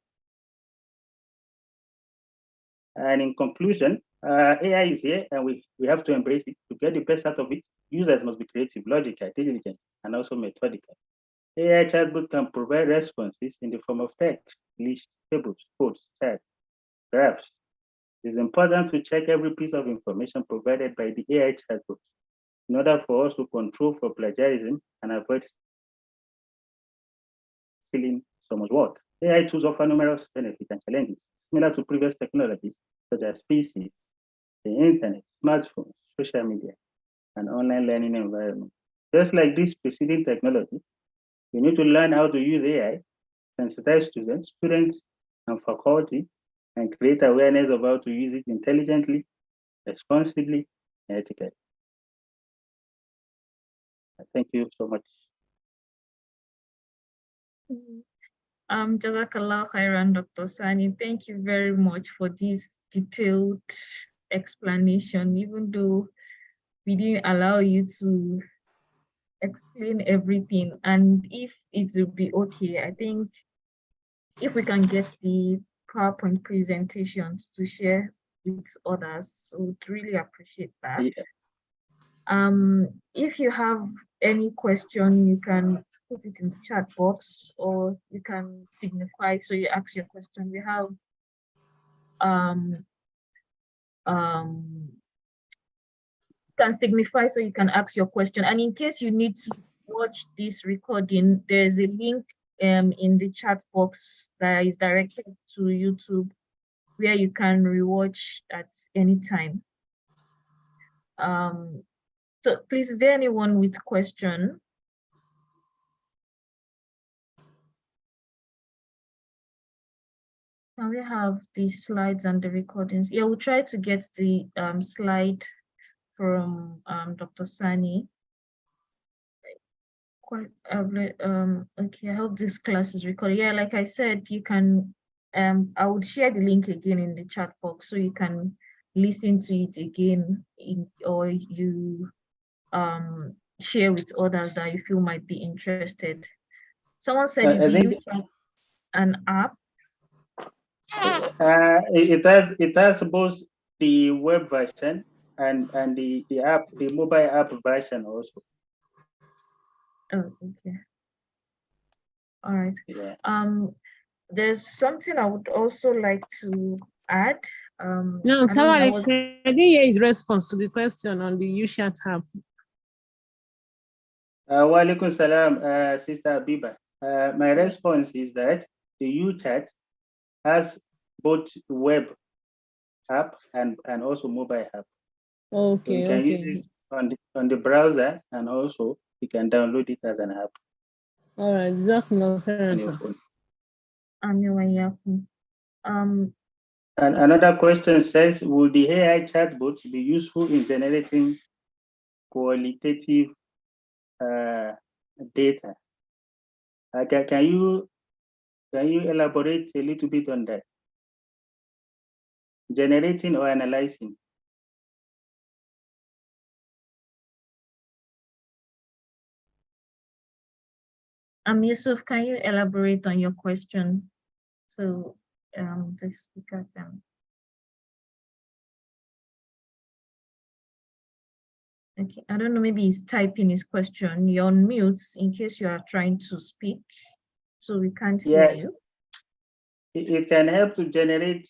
And in conclusion, AI is here and we have to embrace it. To get the best out of it, users must be creative, logical, diligent, and also methodical. AI chatbot can provide responses in the form of text, lists, tables, codes, charts, graphs. It's important to check every piece of information provided by the AI chatbot in order for us to control for plagiarism and avoid stealing someone's work. AI tools offer numerous benefits and challenges, similar to previous technologies such as PCs, the internet, smartphones, social media, and online learning environment. Just like these preceding technologies, we need to learn how to use AI, sensitize students and faculty, and create awareness of how to use it intelligently, responsibly, and ethically. Thank you so much. Jazakallah khairan, Dr. Sani. Thank you very much for this detailed explanation, even though we didn't allow you to explain everything. And if it will be okay, I think if we can get the PowerPoint presentations to share with others, we would really appreciate that. Yeah. If you have any question, you can put it in the chat box, or you can signify, so you ask your question. We have can signify, so you can ask your question. And in case you need to watch this recording, there's a link in the chat box that is directed to YouTube, where you can rewatch at any time. So please, is there anyone with question? Can we have the slides and the recordings? Yeah, we'll try to get the slide from Dr. Sani. Okay, I hope this class is recorded. Yeah, like I said, you can, I would share the link again in the chat box so you can listen to it again, or you share with others that you feel might be interested. Someone said, is the YouTube an app? It has both the web version and the app, the mobile app version also. Oh, okay. All right. Yeah. There's something I would also like to add. No, sorry, I didn't hear his response to the question on the UChat app. Wa alaikum salam, Sister Abiba. My response is that the UChat has both web app and also mobile app. Okay, so you can use it on the browser, and also you can download it as an app. All right, and another question says, will the AI chatbots be useful in generating qualitative data? Can you elaborate a little bit on that? Generating or analyzing? Yusuf, can you elaborate on your question? So the speaker can. Okay, I don't know, maybe he's typing his question. You're on mute in case you are trying to speak, so we can't hear you. It can help to generate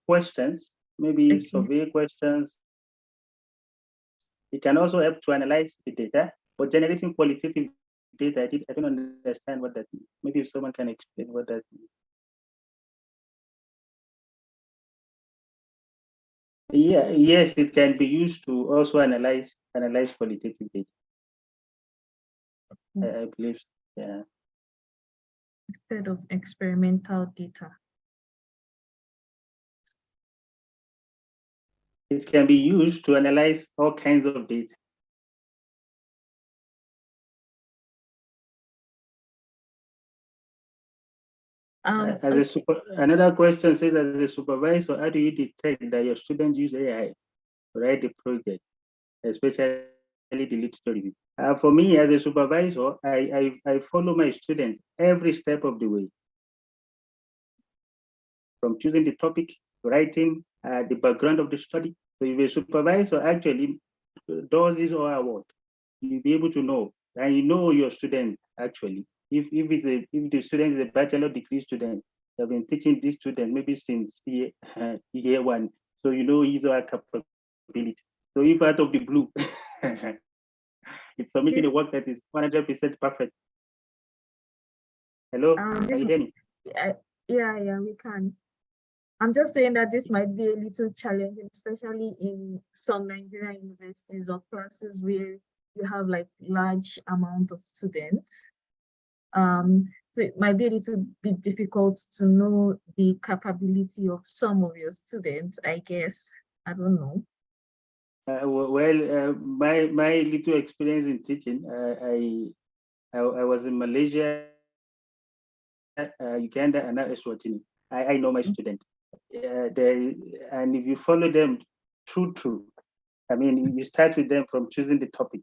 questions, maybe survey questions. It can also help to analyze the data, but generating qualitative data, I don't understand what that means. Maybe if someone can explain what that means. Yeah, yes, it can be used to also analyze qualitative data. I believe so, yeah. Instead of experimental data. It can be used to analyze all kinds of data. Another question says, as a supervisor, how do you detect that your students use AI to write the project, especially the literature review? For me, as a supervisor, I follow my students every step of the way, from choosing the topic writing the background of the study. So if a supervisor actually does this or award, you'll be able to know, and you know your student actually. If the student is a bachelor degree student, you have been teaching this student maybe since year one, so you know his or her capability. So if out of the blue, it's submitting a This work that is 100% perfect. Hello, can this you hear me? yeah, we can. I'm just saying that this might be a little challenging, especially in some Nigerian universities or classes where you have like large amount of students. So it might be a little bit difficult to know the capability of some of your students, I guess. I don't know. My little experience in teaching, I was in Malaysia, Uganda, and now Eswatini. I know my students. And if you follow them through, I mean, you start with them from choosing the topic,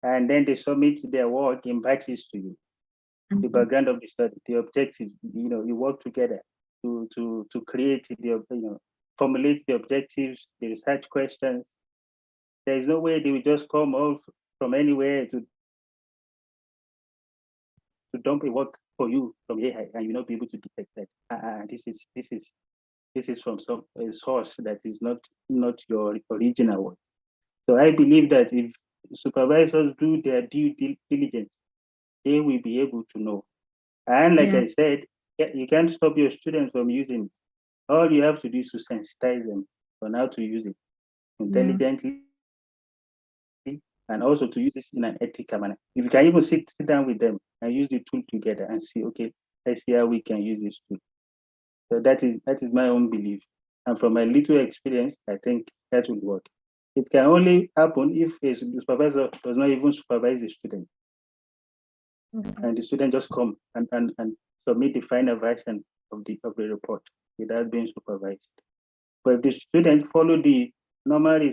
and then they submit their work in batches to you. The background of the study, the objectives. You work together to create formulate the objectives, the research questions. There is no way they will just come off from anywhere to dump a work for you from here, and you'll not be able to detect that. This is from some source that is not your original work. So I believe that if supervisors do their due diligence, they will be able to know. And like Yeah, I said, you can't stop your students from using it. All you have to do is to sensitize them on how to use it yeah, intelligently, and also to use this in an ethical manner. If you can even sit down with them and use the tool together and see, okay, let's see how we can use this tool. So that is my own belief. And from my little experience, I think that will work. It can only happen if a supervisor does not even supervise the student, and the student just come and submit the final version of the report without being supervised. But if the student follow the normal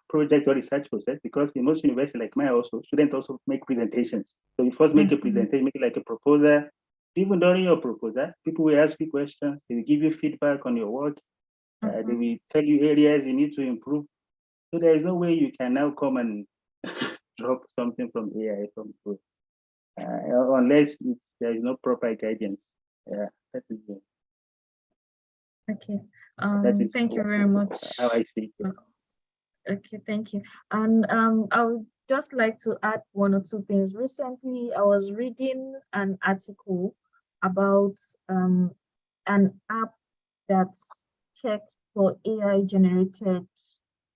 project or research process, because in most universities like mine also, students also make presentations. So you first make a presentation, make it like a proposal. Even during your proposal, people will ask you questions, they will give you feedback on your work, they will tell you areas you need to improve. So there is no way you can now come and drop something from AI from unless there is no proper guidance. Yeah, that is it. okay. That is Thank you very how much. I see it. Okay, thank you. And I would just like to add one or two things. Recently, I was reading an article about an app that checks for AI generated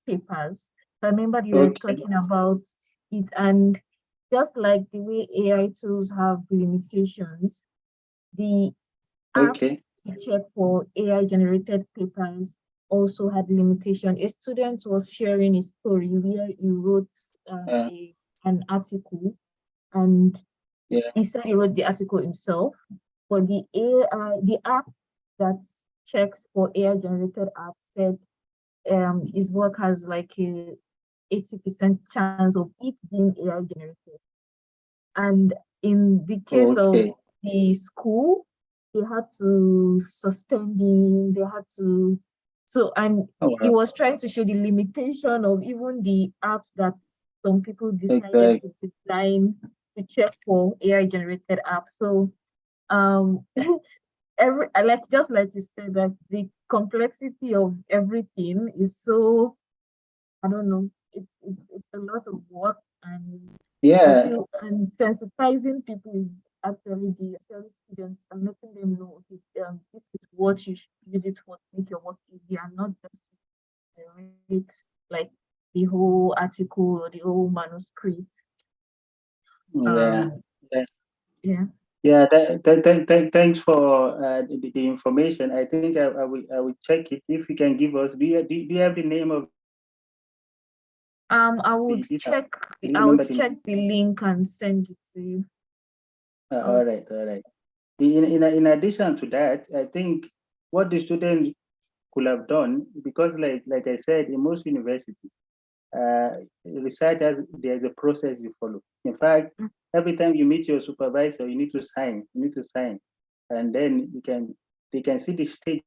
papers. I remember you were Okay. talking about it, and just like the way AI tools have limitations, the apps Okay. to check for AI generated papers also had limitation. A student was sharing a story where he wrote Uh, an article, and yeah. he said he wrote the article himself, but the app that checks for AI generated apps said his work has like a 80% chance of it being AI generated. And in the case of Okay. the school, they had to suspend him, they had to, so, and Oh, he wow. was trying to show the limitation of even the apps that some people decided Exactly. to design to check for AI generated apps. So, um, like just like you said, that the complexity of everything is so, I don't know, it's a lot of work, and I Yeah. feel, and sensitizing people is actually the especially students, and letting them know, okay, this is what you should use it for to make your work easier, and not just to read like the whole article or the whole manuscript. Yeah. Um, Yeah. yeah. Yeah. Thanks for the information. I think I will check it. If you can give us, do you have the name of I the would this app? check. Do you I would remember the check name? the link and send it to you. All right. All right. In addition to that, I think what the student could have done, because like I said, in most universities, uh, researchers, there's a process you follow. In fact, every time you meet your supervisor, you need to sign. You need to sign. and then they can see the stages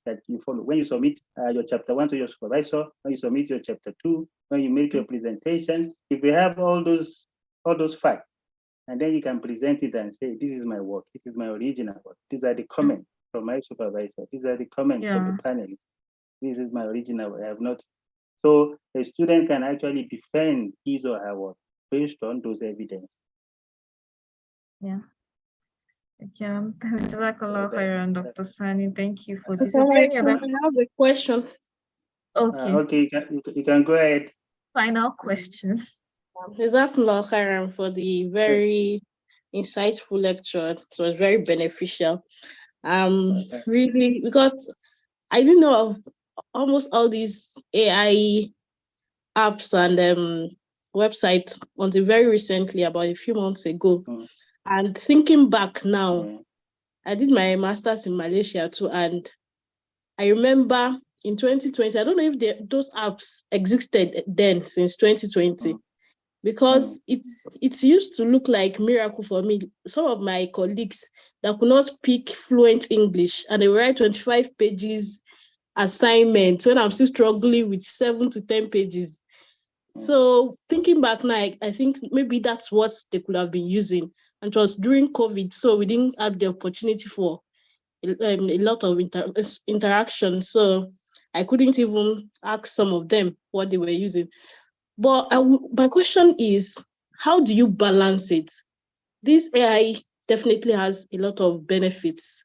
that you follow. When you submit your chapter 1 to your supervisor, when you submit your chapter 2, when you make your presentation, if you have all those facts, and then you can present it and say, this is my work, this is my original work, these are the comments from my supervisor, these are the comments from the panelists, this is my original work, I have not. So a student can actually defend his or her work based on those evidence. Yeah. Yeah, Dr. Sani, thank you for this. I Is there any other? have a question. Okay. Okay, you can go ahead. Final question. Jazakallah khairan for the very insightful lecture. It was very beneficial. Really, because I didn't know of almost all these AI apps and websites until very recently, about a few months ago. And thinking back now, I did my master's in Malaysia too, and I remember in 2020, I don't know if those apps existed then since 2020, because it used to look like miracle for me. Some of my colleagues that could not speak fluent English and they write 25 pages assignment when I'm still struggling with 7 to 10 pages. So thinking back now, I think maybe that's what they could have been using. And it was during COVID, so we didn't have the opportunity for a lot of interaction. So I couldn't even ask some of them what they were using. But my question is, how do you balance it? This AI definitely has a lot of benefits.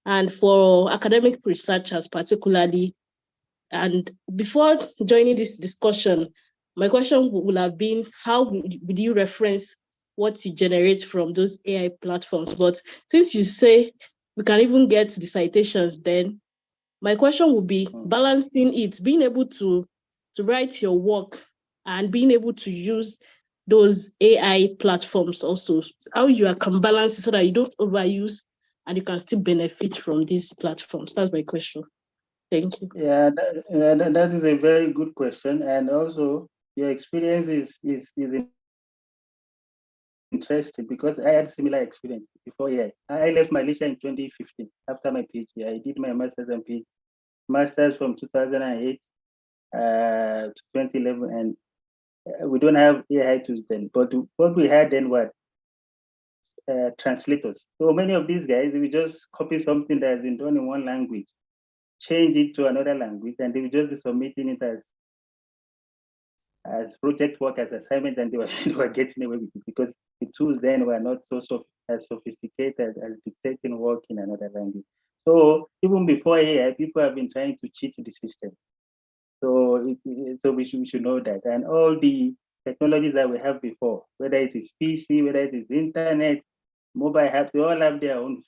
And for academic researchers particularly, and before joining this discussion, my question would have been, how would you reference what you generate from those AI platforms? But since you say we can even get the citations, then my question would be balancing it, being able to write your work and being able to use those AI platforms also, how you can balance it so that you don't overuse and you can still benefit from these platforms. That's my question. Thank you. Yeah, that is a very good question. And also your experience is interesting because I had similar experience before. Yeah, I left Malaysia in 2015 after my PhD. I did my master's and PhD. Masters from 2008 to 2011, and we don't have AI tools then. But what we had then were translators. So many of these guys, they will just copy something that has been done in one language, change it to another language, and they will just be submitting it as project work, as assignment, and they were getting away with it because the tools then were not as sophisticated as detecting work in another language. So even before AI, people have been trying to cheat the system. So we should know that. And all the technologies that we have before, whether it is PC, whether it is internet, mobile apps, they all have their own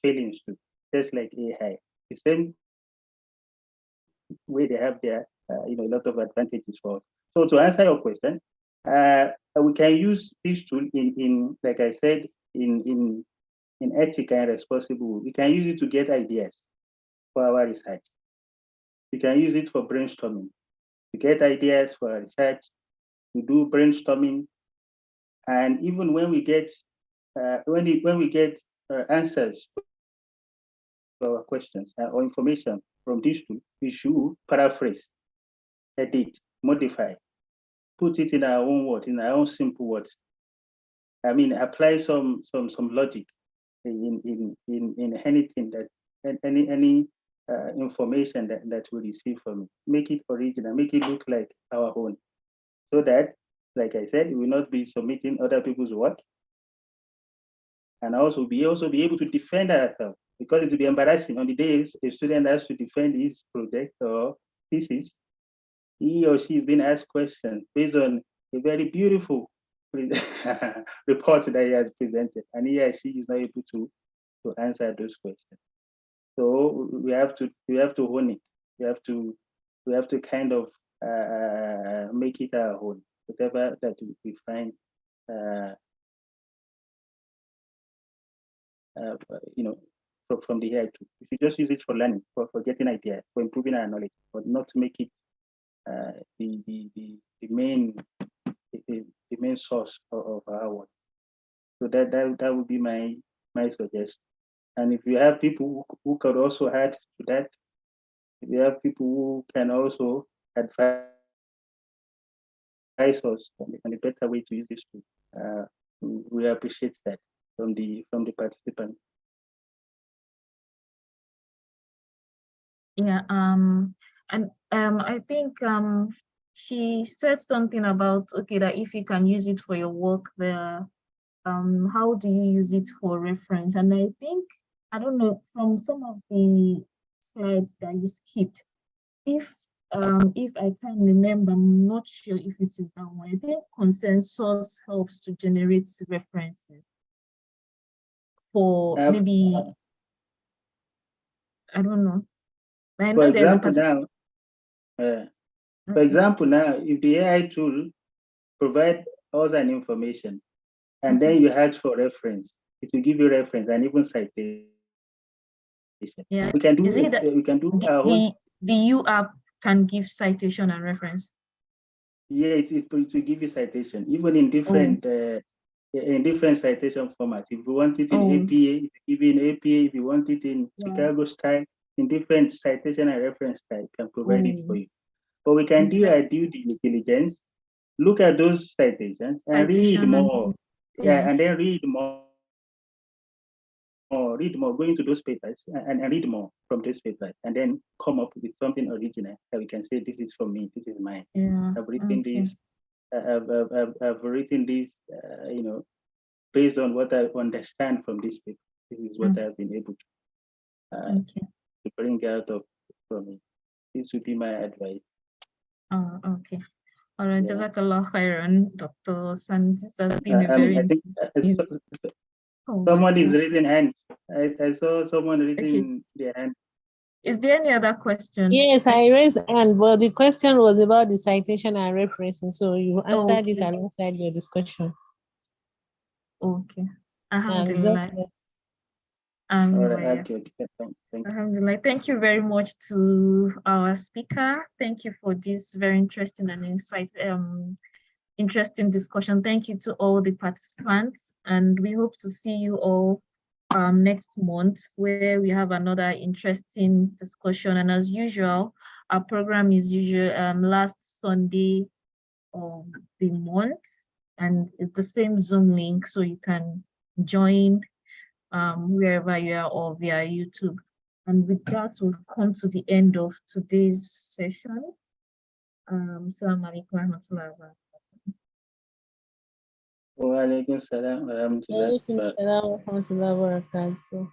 failings too, just like AI. The same way they have their a lot of advantages for us. So to answer your question, we can use this tool in like I said, in ethical and responsible. We can use it to get ideas for our research. We can use it for brainstorming, to get ideas for our research, to do brainstorming, and even when we get answers to our questions or information from this tool, we should paraphrase, edit, modify, put it in our own words, in our own simple words. I mean, apply some logic in anything that any information that we receive from it. Make it original, make it look like our own, so that, like I said, we will not be submitting other people's work, and also be able to defend ourselves, because it will be embarrassing on the days a student has to defend his project or thesis. He or she is being asked questions based on a very beautiful report that he has presented, and he or she is not able to answer those questions. So we have to own it. We have to kind of make it our own, whatever that we find. From the AI tool. We should just use it for learning, for getting ideas, for improving our knowledge, but not to make it the main source of our work. So that would be my my suggestion. And if you have people who could also add to that, if you have people who can also advise us on a better way to use this tool, we appreciate that from the participants. Yeah, and I think she said something about, okay, that if you can use it for your work there, how do you use it for reference? And I think, I don't know, from some of the slides that you skipped, if I can remember, I'm not sure if it is that one. I think consensus helps to generate references for maybe, I don't know. I know there's a particular. For example, now, if the AI tool provide us an information, and then you ask for reference, it will give you reference and even citation. Yeah. We can do the U app can give citation and reference. Yeah, it will give you citation, even in different citation formats. If you want it in APA, it's giving APA. If you want it in Chicago style, in different citation and reference style, can provide it for you. But we can do a due diligence, look at those citations and read more. Yeah, and then read more, go into those papers and read more from those papers, and then come up with something original that we can say, this is for me, this is mine. Yeah. I've written this. I've written this, based on what I understand from this paper. This is what I've been able to bring out from it. This would be my advice. Oh, okay. All right, Jazakallah khairan, Dr. Sand. This has been a very. I think someone is raising hands. I saw someone raising their hand. Is there any other question? Yes, I raised hand, but the question was about the citation and referencing, so you answered it alongside your discussion. Okay. Alhamdulillah. Alhamdulillah. Thank you very much to our speaker. Thank you for this very interesting and interesting discussion. Thank you to all the participants, and we hope to see you all next month, where we have another interesting discussion. And as usual, our program is usually last Sunday of the month, and it's the same Zoom link, so you can join wherever you are or via YouTube. And with that, we've come to the end of today's session. Assalamu alaikum warahmatullahi wabarakatuh. Wa alaikum salam wa rahmatullahi wa barakatuh.